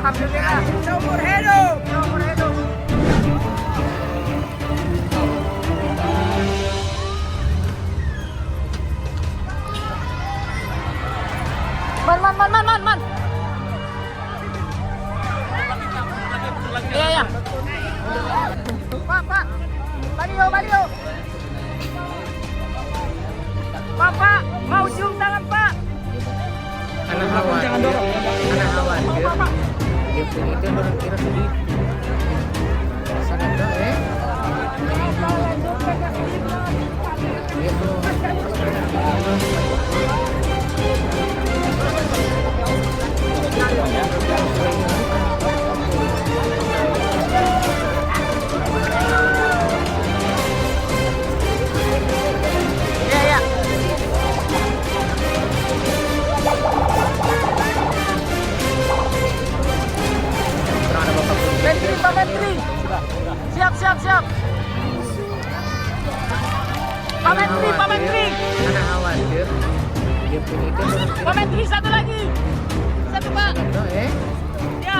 Alhamdulillah. Seumur hidup. Seumur hidup. Man. Iya, ya. Pak. Baliho. Pak, mau cium tangan, Pak. Anak khawatir. Dia punya itu orang kira sedih. Sangat dah, Dia tuh. Iya. Pak Menteri. Siap. Pak Menteri. Anak khawatir. Dia punya itu orang kira. Pak Menteri, satu lagi. Satu, Pak. Sangat dah, Ya.